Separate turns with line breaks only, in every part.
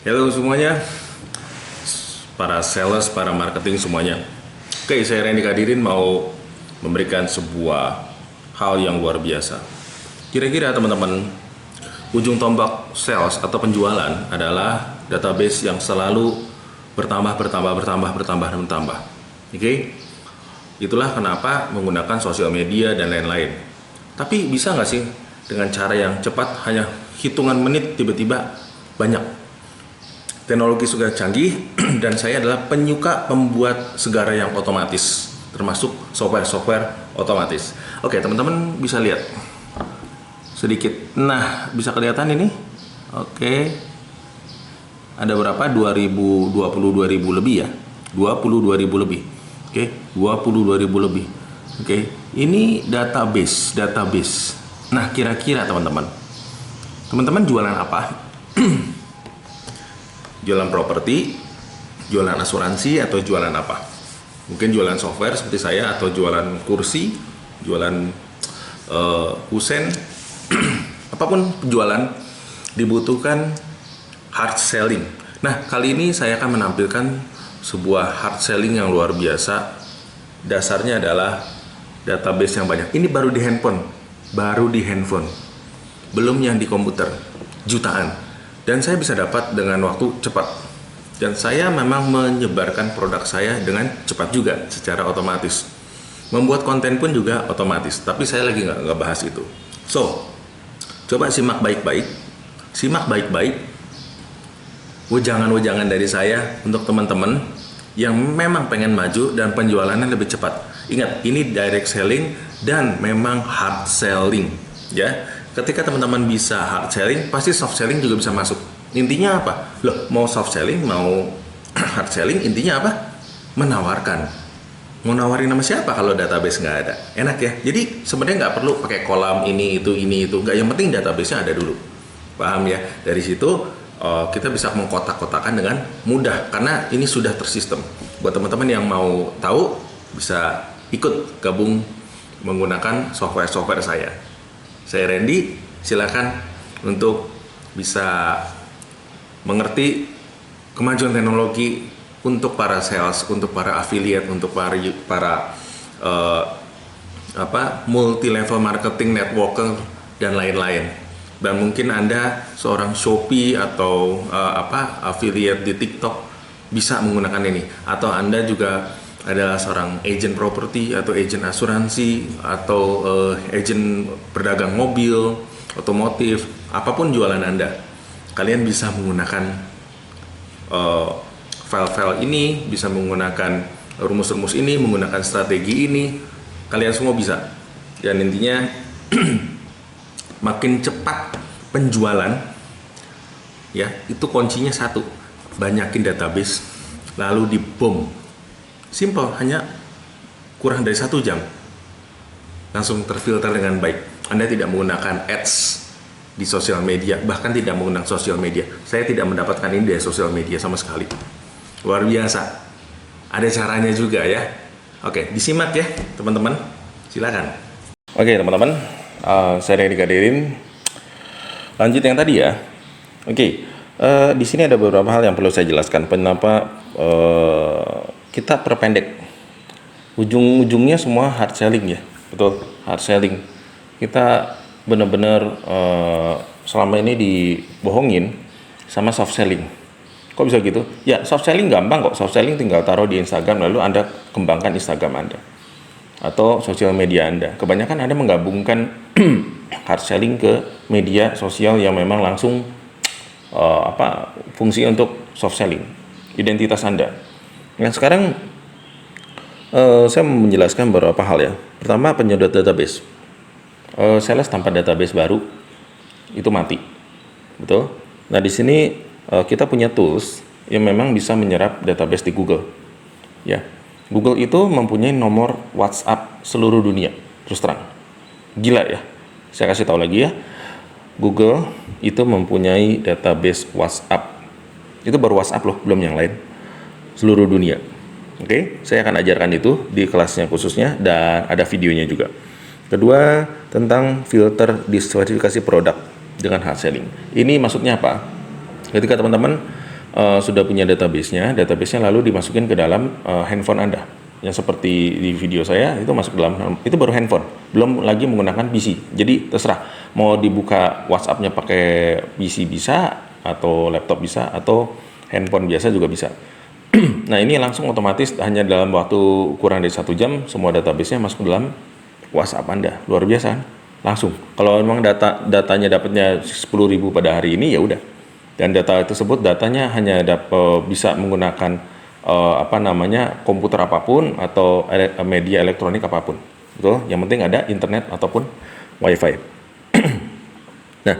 Halo semuanya, para sales, para marketing semuanya. Oke, saya Randy Kadirin mau memberikan sebuah hal yang luar biasa. Kira-kira teman-teman, ujung tombak sales atau penjualan adalah database yang selalu bertambah. Oke, itulah kenapa menggunakan sosial media dan lain-lain. Tapi bisa nggak sih dengan cara yang cepat, hanya hitungan menit tiba-tiba banyak? Teknologi sudah canggih dan saya adalah penyuka pembuat segala yang otomatis, termasuk software otomatis. Oke, teman-teman bisa lihat sedikit. Nah, bisa kelihatan ini? Oke. Ada berapa? 22.000 lebih ya. 22.000 lebih. Oke, 22.000 lebih. Oke, ini database. Nah, kira-kira teman-teman jualan apa? Jualan properti, jualan asuransi, atau jualan apa? Mungkin jualan software seperti saya, atau jualan kursi, jualan kusen. Apapun penjualan dibutuhkan hard selling. Nah, kali ini saya akan menampilkan sebuah hard selling yang luar biasa. Dasarnya adalah database yang banyak. Ini baru di handphone, belum yang di komputer, jutaan. Dan saya bisa dapat dengan waktu cepat. Dan saya memang menyebarkan produk saya dengan cepat juga, secara otomatis. Membuat konten pun juga otomatis. Tapi saya lagi nggak bahas itu. So, coba simak baik-baik. Wejangan-wejangan dari saya untuk teman-teman yang memang pengen maju dan penjualannya lebih cepat. Ingat, ini direct selling dan memang hard selling. Ya. Ketika teman-teman bisa hard selling, pasti soft selling juga bisa masuk. Intinya apa? Loh, mau soft selling, mau hard selling, intinya apa? Menawarkan. Mau nawarin sama siapa kalau database nggak ada? Enak ya? Jadi sebenarnya nggak perlu pakai kolam ini, itu. Nggak, yang penting database-nya ada dulu. Paham ya? Dari situ kita bisa mengkotak-kotakan dengan mudah. Karena ini sudah tersistem. Buat teman-teman yang mau tahu, bisa ikut gabung menggunakan software saya. Saya Randy, silakan untuk bisa mengerti kemajuan teknologi untuk para sales, untuk para affiliate, untuk para multi level marketing, networker dan lain-lain. Dan mungkin Anda seorang Shopee atau affiliate di TikTok bisa menggunakan ini, atau Anda juga adalah seorang agent properti atau agent asuransi atau agent pedagang mobil, otomotif, apapun jualan Anda. Kalian bisa menggunakan file-file ini, bisa menggunakan rumus-rumus ini, menggunakan strategi ini. Kalian semua bisa. Dan intinya makin cepat penjualan, ya, itu kuncinya satu, banyakin database, lalu dibom. Simple, hanya kurang dari 1 jam langsung terfilter dengan baik. Anda tidak menggunakan ads di sosial media, bahkan tidak menggunakan sosial media. Saya tidak mendapatkan ini dari sosial media sama sekali. Luar biasa. Ada caranya juga ya. Oke, disimak ya teman-teman. Silakan. Oke teman-teman, saya Randy Kadirin. Lanjut yang tadi ya. Oke, di sini ada beberapa hal yang perlu saya jelaskan. Kenapa kita perpendek, ujung-ujungnya semua hard selling ya, betul, hard selling. Kita benar-benar selama ini dibohongin sama soft selling. Kok bisa gitu? Ya, soft selling gampang kok. Soft selling tinggal taruh di Instagram, lalu Anda kembangkan Instagram Anda atau sosial media Anda. Kebanyakan Anda menggabungkan hard selling ke media sosial yang memang langsung fungsi untuk soft selling, identitas Anda. Nah, sekarang saya menjelaskan beberapa hal ya. Pertama, penyedot database. Sales tanpa database baru itu mati, betul. Nah, di sini kita punya tools yang memang bisa menyerap database di Google. Ya, Google itu mempunyai nomor WhatsApp seluruh dunia. Terus terang, gila ya. Saya kasih tahu lagi ya. Google itu mempunyai database WhatsApp. Itu baru WhatsApp loh, belum yang lain. Seluruh dunia. Oke, saya akan ajarkan itu di kelasnya khususnya dan ada videonya juga. Kedua, tentang filter diskualifikasi produk dengan hard selling. Ini maksudnya apa? Ketika teman-teman sudah punya database-nya lalu dimasukin ke dalam handphone Anda. Yang seperti di video saya itu masuk dalam, itu baru handphone, belum lagi menggunakan PC. Jadi terserah mau dibuka WhatsApp-nya pakai PC bisa, atau laptop bisa, atau handphone biasa juga bisa. Nah ini langsung otomatis hanya dalam waktu kurang dari 1 jam semua database-nya masuk ke dalam WhatsApp Anda. Luar biasa kan? Langsung. Kalau memang datanya dapatnya 10.000 pada hari ini, ya udah. Dan data tersebut datanya hanya bisa menggunakan komputer apapun atau media elektronik apapun. Betul? Yang penting ada internet ataupun WiFi. Nah,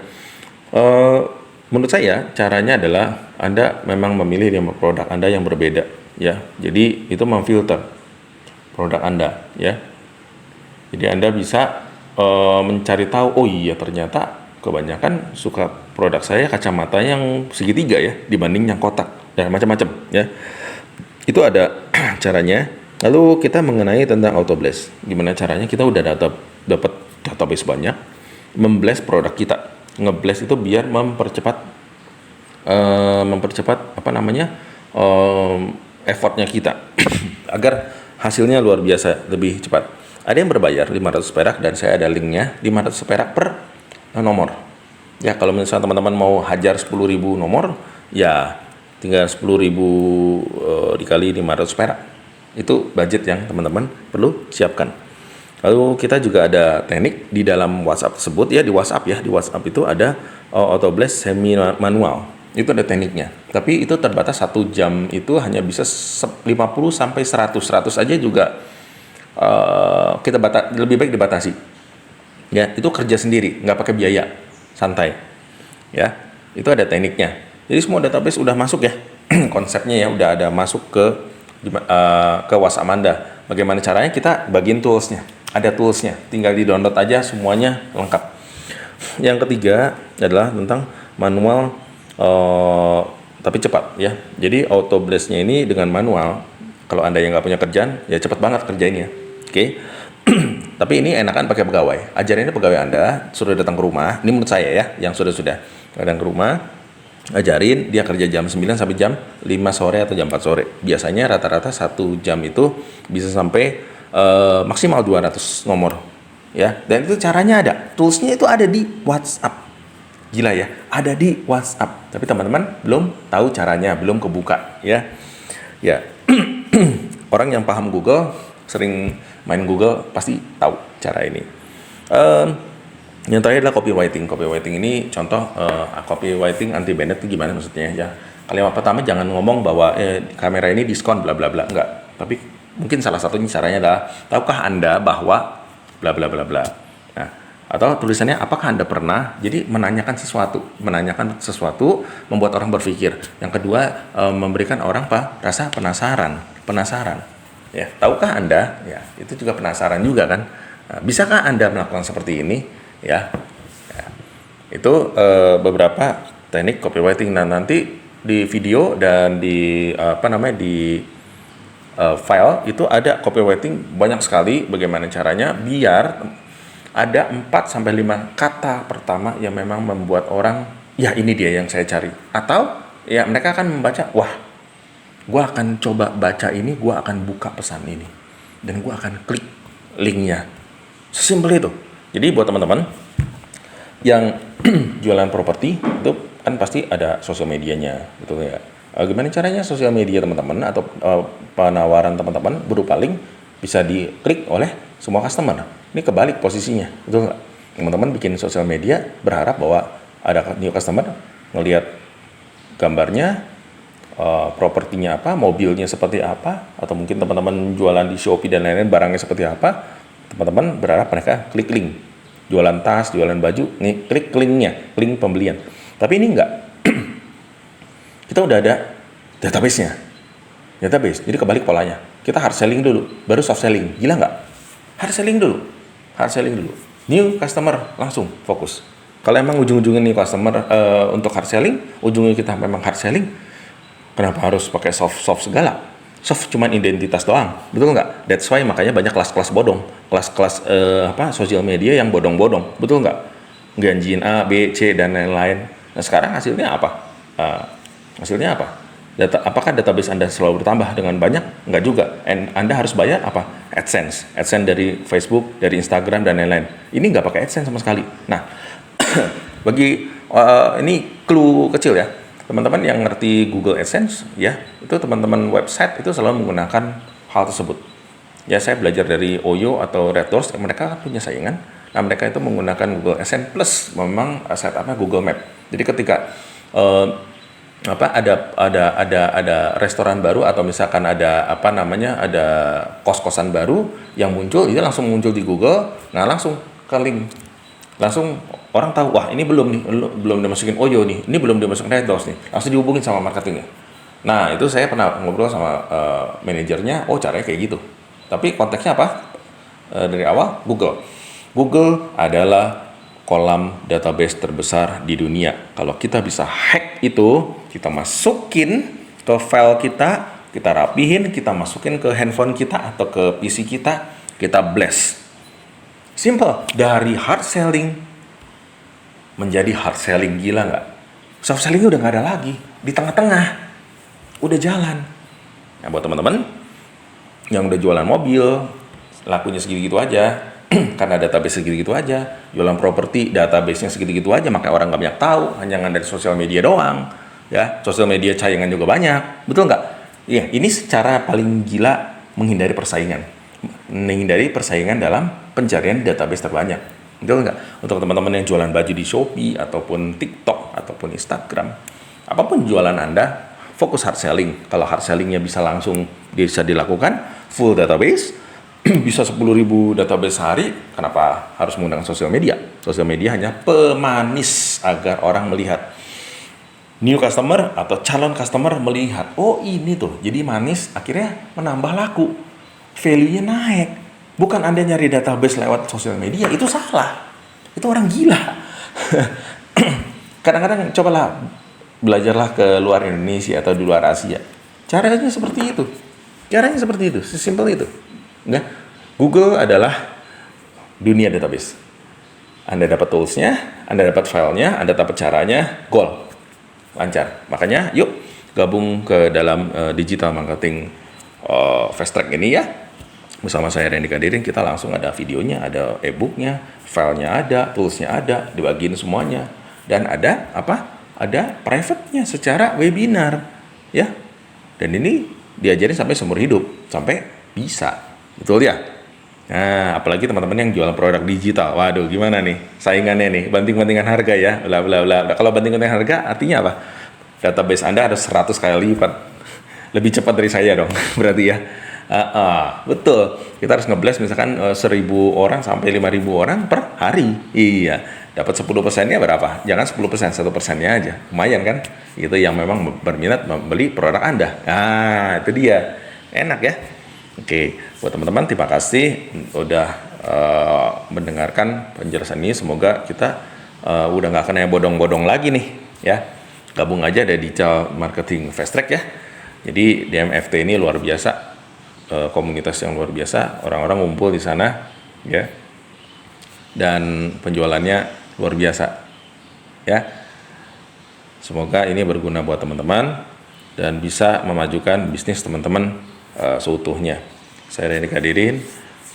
menurut saya caranya adalah Anda memang memilih produk Anda yang berbeda, ya. Jadi itu memfilter produk Anda, ya. Jadi Anda bisa mencari tahu, oh iya ternyata kebanyakan suka produk saya kacamata yang segitiga ya dibanding yang kotak, dan macam-macam, ya. Itu ada caranya. Lalu kita mengenai tentang auto-blast. Gimana caranya? Kita udah dapat database banyak, memblast produk kita. Ngeblast itu biar mempercepat effortnya kita agar hasilnya luar biasa lebih cepat. Ada yang berbayar 500 perak dan saya ada linknya, 500 perak per nomor. Ya kalau misalnya teman-teman mau hajar 10.000 nomor, ya tinggal 10.000 dikali 500 perak. Itu budget yang teman-teman perlu siapkan. Lalu kita juga ada teknik di dalam WhatsApp tersebut, ya di WhatsApp itu ada auto blast semi manual. Itu ada tekniknya. Tapi itu terbatas 1 jam itu hanya bisa 50 sampai 100 aja juga kita lebih baik dibatasi. Ya, itu kerja sendiri, nggak pakai biaya, santai. Ya, itu ada tekniknya. Jadi semua database udah masuk ya, konsepnya ya udah ada masuk ke WhatsApp Anda. Bagaimana caranya? Kita bagiin toolsnya. Ada toolsnya, tinggal di-download aja semuanya lengkap. Yang ketiga adalah tentang manual tapi cepat ya. Jadi auto blast-nya ini dengan manual, kalau Anda yang nggak punya kerjaan, ya cepat banget kerjainnya. Oke. Tapi ini enakan pakai pegawai. Ajarin pegawai Anda, suruh datang ke rumah. Ini menurut saya ya, yang sudah datang ke rumah, ajarin dia kerja jam 9 sampai jam 5 sore atau jam 4 sore. Biasanya rata-rata 1 jam itu bisa sampai maksimal 200 nomor. Ya, dan itu caranya ada. Toolsnya itu ada di WhatsApp. Gila ya, ada di WhatsApp. Tapi teman-teman belum tahu caranya, belum kebuka ya. Ya. Orang yang paham Google, sering main Google pasti tahu cara ini. Yang terakhir adalah copywriting. Copywriting ini contoh copywriting anti banned itu gimana maksudnya ya. Kalimat pertama jangan ngomong bahwa kamera ini diskon bla bla bla, enggak. Tapi mungkin salah satunya caranya adalah tahukah Anda bahwa bla bla bla bla. Nah, atau tulisannya apakah Anda pernah, jadi menanyakan sesuatu membuat orang berpikir. Yang kedua memberikan orang rasa penasaran. Ya, tahukah Anda? Ya, itu juga penasaran juga kan. Nah, bisakah Anda melakukan seperti ini? Ya, itu beberapa teknik copywriting. Nah, nanti di video dan di file itu ada copywriting banyak sekali. Bagaimana caranya biar ada 4 sampai 5 kata pertama yang memang membuat orang, ya ini dia yang saya cari. Atau ya mereka akan membaca, wah, gue akan coba baca ini, gue akan buka pesan ini, dan gue akan klik linknya. Sesimpel itu. Jadi buat teman-teman yang jualan properti itu kan pasti ada sosial medianya, gitu ya. Gimana caranya sosial media teman-teman atau penawaran teman-teman berupa link bisa diklik oleh semua customer. Ini kebalik posisinya, betul nggak? Teman-teman bikin sosial media berharap bahwa ada new customer ngelihat gambarnya, propertinya apa, mobilnya seperti apa, atau mungkin teman-teman jualan di Shopee dan lain-lain barangnya seperti apa, teman-teman berharap mereka klik link. Jualan tas, jualan baju, nih klik linknya, link pembelian. Tapi ini enggak. Kita udah ada database, jadi kebalik polanya. Kita hard selling dulu, baru soft selling. Gila nggak? Hard selling dulu. New customer langsung fokus. Kalau emang ujung-ujungnya new customer untuk hard selling, ujungnya kita memang hard selling, kenapa harus pakai soft segala? Soft cuman identitas doang, betul nggak? That's why makanya banyak kelas-kelas bodong, kelas-kelas sosial media yang bodong-bodong, betul nggak? Ganjiin A, B, C dan lain-lain. Nah sekarang hasilnya apa? Apakah database Anda selalu bertambah dengan banyak? Enggak juga. Anda harus bayar apa? AdSense. AdSense dari Facebook, dari Instagram, dan lain-lain. Ini nggak pakai AdSense sama sekali. Nah, bagi ini clue kecil ya. Teman-teman yang ngerti Google AdSense, ya, itu teman-teman website itu selalu menggunakan hal tersebut. Ya, saya belajar dari Oyo atau Red Doors, mereka punya saingan. Nah, mereka itu menggunakan Google AdSense plus memang setupnya Google Map. Jadi ketika ada restoran baru atau misalkan ada ada kos-kosan baru yang muncul, dia langsung muncul di Google, nah langsung ke link, langsung orang tahu, wah ini belum dimasukin Oyo nih, ini belum dimasukin Red Doors nih, langsung dihubungin sama marketingnya. Nah itu saya pernah ngobrol sama manajernya, oh caranya kayak gitu, tapi konteksnya apa? Dari awal Google adalah kolam database terbesar di dunia. Kalau kita bisa hack itu, kita masukin ke file kita rapihin, kita masukin ke handphone kita atau ke PC kita blast. Simple. Dari hard selling menjadi hard selling, gila nggak? Soft selling udah nggak ada lagi. Di tengah-tengah. Udah jalan. Nah, buat teman-teman yang udah jualan mobil, lakunya segitu-gitu aja. Karena database segitu-gitu aja, jualan properti database-nya segitu-gitu aja, makanya orang nggak banyak tahu, hanya dari sosial media doang, ya. Sosial media saingan juga banyak, betul nggak? Iya, ini secara paling gila menghindari persaingan dalam pencarian database terbanyak, betul nggak? Untuk teman-teman yang jualan baju di Shopee ataupun TikTok ataupun Instagram, apapun jualan Anda, fokus hard selling. Kalau hard sellingnya bisa dilakukan full database. Bisa 10.000 database sehari, kenapa harus menggunakan sosial media? Sosial media hanya pemanis agar orang melihat. New customer atau calon customer melihat, oh ini tuh, jadi manis, akhirnya menambah laku. Value-nya naik. Bukan Anda nyari database lewat sosial media, itu salah. Itu orang gila. Kadang-kadang cobalah, belajarlah ke luar Indonesia atau di luar Asia. Caranya seperti itu. Sesimpel itu. Enggak? Google adalah dunia database. Anda dapat toolsnya, Anda dapat filenya, Anda dapat caranya, goal. Lancar. Makanya yuk gabung ke dalam digital marketing fast track ini ya. Bersama saya Randy Kadirin, kita langsung ada videonya, ada e-booknya, filenya ada, toolsnya ada, dibagiin semuanya. Dan ada apa? Ada private-nya secara webinar. Ya. Dan ini diajarin sampai seumur hidup. Sampai bisa. Betul ya? Nah, apalagi teman-teman yang jualan produk digital. Waduh, gimana nih saingannya nih? Banting-bantingan harga ya. Kalau banting-bantingan harga artinya apa? Database Anda harus 100 kali lipat. Lebih cepat dari saya dong, berarti ya. Betul. Kita harus nge-blast misalkan 1.000 orang sampai 5.000 orang per hari. Iya. Dapat 10%-nya berapa? Jangan 10%, 1%-nya aja. Lumayan kan? Itu yang memang berminat membeli produk Anda. Nah, itu dia. Enak ya? Oke, buat teman-teman terima kasih udah mendengarkan penjelasan ini. Semoga kita udah nggak kena bodong-bodong lagi nih ya. Gabung aja ada Digital Marketing Fast Track ya. Jadi DMFT ini luar biasa, komunitas yang luar biasa, orang-orang ngumpul di sana ya. Dan penjualannya luar biasa ya. Semoga ini berguna buat teman-teman dan bisa memajukan bisnis teman-teman seutuhnya. Saya Randy Kadirin,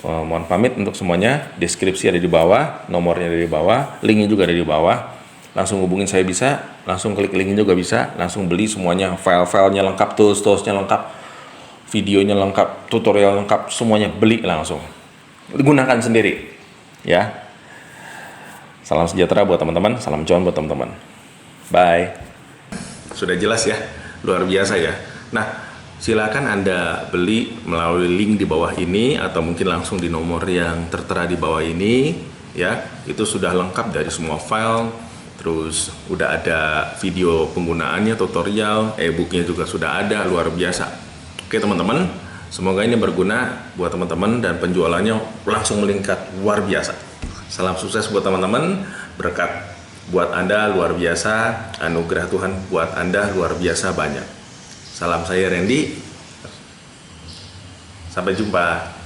mohon pamit untuk semuanya. Deskripsi ada di bawah, nomornya ada di bawah, linknya juga ada di bawah. Langsung hubungin saya bisa, langsung klik linknya juga bisa, langsung beli semuanya, file-filenya lengkap, tools-toolsnya lengkap, videonya lengkap, tutorial lengkap, semuanya beli langsung. Gunakan sendiri, ya. Salam sejahtera buat teman-teman, salam cuan buat teman-teman. Bye. Sudah jelas ya, luar biasa ya. Nah, silakan Anda beli melalui link di bawah ini atau mungkin langsung di nomor yang tertera di bawah ini ya. Itu sudah lengkap dari semua file, terus udah ada video penggunaannya, tutorial, e-booknya juga sudah ada, luar biasa. Oke teman-teman, semoga ini berguna buat teman-teman dan penjualannya langsung meningkat luar biasa. Salam sukses buat teman-teman, berkat buat Anda luar biasa, anugerah Tuhan buat Anda luar biasa banyak. Salam saya Randy, sampai jumpa.